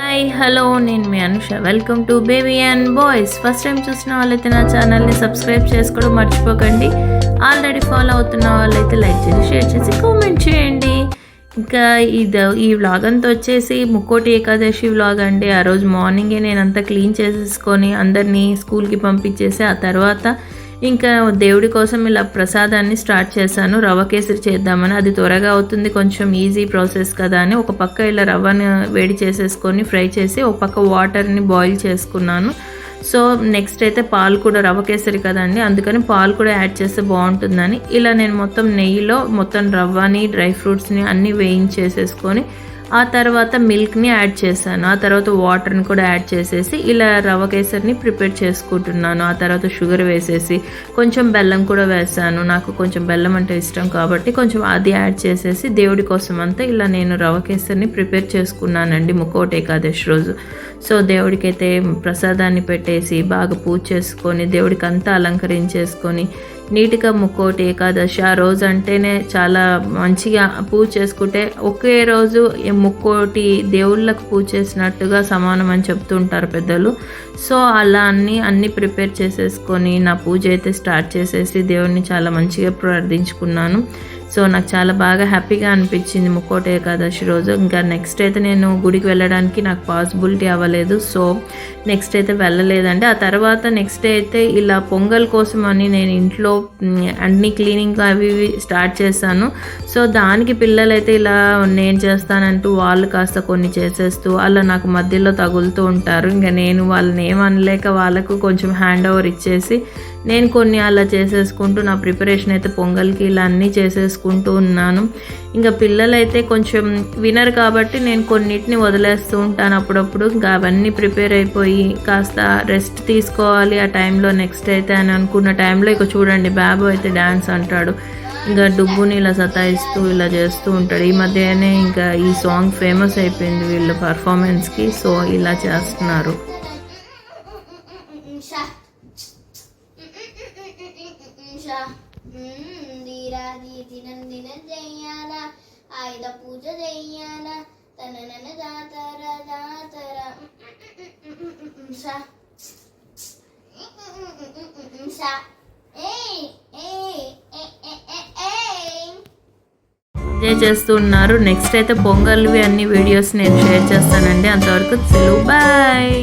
Hi hello నేను మీ Anusha. Welcome to baby and boys. First time చూసిన వాళ్ళైతే నా ఛానల్ని సబ్స్క్రైబ్ చేసుకోవడం మర్చిపోకండి. ఆల్రెడీ ఫాలో అవుతున్న వాళ్ళైతే లైక్ చేసి షేర్ చేసి కామెంట్ చేయండి. ఇంకా ఈ వ్లాగ్ అంతా వచ్చేసి ముక్కోటి ఏకాదశి వ్లాగ్ అండి. ఆ రోజు మార్నింగే నేను అంతా క్లీన్ చేసేసుకొని అందరినీ స్కూల్కి పంపించేసి ఆ తర్వాత ఇంకా దేవుడి కోసం ఇలా ప్రసాదాన్ని స్టార్ట్ చేశాను. రవ్వ కేసరి చేద్దామని. అది త్వరగా అవుతుంది, కొంచెం ఈజీ ప్రాసెస్ కదా అని ఒక పక్క ఇలా రవ్వని వేడి చేసేసుకొని ఫ్రై చేసి ఒక పక్క వాటర్ని బాయిల్ చేసుకున్నాను. సో నెక్స్ట్ అయితే పాలు కూడా, రవ్వ కేసరి కదండి, అందుకని పాలు కూడా యాడ్ చేస్తే బాగుంటుందని ఇలా నేను మొత్తం నెయ్యిలో మొత్తం రవ్వని డ్రై ఫ్రూట్స్ని అన్నీ వేయించేసేసుకొని ఆ తర్వాత మిల్క్ని యాడ్ చేశాను. ఆ తర్వాత వాటర్ని కూడా యాడ్ చేసేసి ఇలా రవ్వ కేసరిని ప్రిపేర్ చేసుకుంటున్నాను. ఆ తర్వాత షుగర్ వేసేసి కొంచెం బెల్లం కూడా వేసాను. నాకు కొంచెం బెల్లం అంటే ఇష్టం కాబట్టి కొంచెం అది యాడ్ చేసేసి దేవుడి కోసం అంతా ఇలా నేను రవ్వ కేసరిని ప్రిపేర్ చేసుకున్నానండి ముక్కోటి ఏకాదశి రోజు. సో దేవుడికి అయితే ప్రసాదాన్ని పెట్టేసి బాగా పూజ చేసుకొని దేవుడికి అంతా అలంకరించేసుకొని నీట్గా ముక్కోటి ఏకాదశి ఆ రోజు అంటేనే చాలా మంచిగా పూజ చేసుకుంటే ఒకే రోజు ముక్కోటి దేవుళ్ళకు పూజ చేసినట్టుగా సమానం అని చెప్తూ ఉంటారు పెద్దలు. సో అలా అన్నీ ప్రిపేర్ చేసేసుకొని నా పూజ అయితే స్టార్ట్ చేసేసి దేవుడిని చాలా మంచిగా ప్రార్థించుకున్నాను. సో నాకు చాలా బాగా హ్యాపీగా అనిపించింది ముక్కోటి ఏకాదశి రోజు. ఇంకా నెక్స్ట్ అయితే నేను గుడికి వెళ్ళడానికి నాకు పాసిబిలిటీ అవ్వలేదు. సో నెక్స్ట్ అయితే వెళ్ళలేదండి. ఆ తర్వాత నెక్స్ట్ డే అయితే ఇలా పొంగల్ కోసం అని నేను ఇంట్లో అన్ని క్లీనింగ్ అవి స్టార్ట్ చేశాను. సో దానికి పిల్లలైతే ఇలా నేను చేస్తానంటూ వాళ్ళు కాస్త కొన్ని చేసేస్తూ అలా నాకు మధ్యలో తగులుతూ ఉంటారు. ఇంకా నేను వాళ్ళని ఏమనలేక వాళ్ళకు కొంచెం హ్యాండ్ ఓవర్ ఇచ్చేసి నేను కొన్ని అలా చేసేసుకుంటూ నా ప్రిపరేషన్ అయితే పొంగల్కి ఇలా అన్నీ చేసేసుకుంటూ ఉన్నాను. ఇంకా పిల్లలైతే కొంచెం వినరు కాబట్టి నేను కొన్నిటిని వదిలేస్తూ ఉంటాను అప్పుడప్పుడు. ఇంకా అవన్నీ ప్రిపేర్ అయిపోయి కాస్త రెస్ట్ తీసుకోవాలి ఆ టైంలో నెక్స్ట్ అయితే అని అనుకున్న టైంలో ఇక చూడండి బాబు అయితే డ్యాన్స్ అంటాడు. ఇంకా డుబ్బుని ఇలా సతాయిస్తూ ఇలా చేస్తూ ఉంటాడు. ఈ మధ్యనే ఇంకా ఈ సాంగ్ ఫేమస్ అయిపోయింది వీళ్ళ పర్ఫార్మెన్స్కి. సో ఇలా చేస్తున్నారు. ఆయుధ పూజ చెయ్యాల తన జాతర జాతర ఎంజాయ్ చేస్తూ ఉన్నారు. నెక్స్ట్ అయితే పొంగల్వి అన్ని వీడియోస్ నేను షేర్ చేస్తానండి. అంతవరకు సెలవు, బాయ్.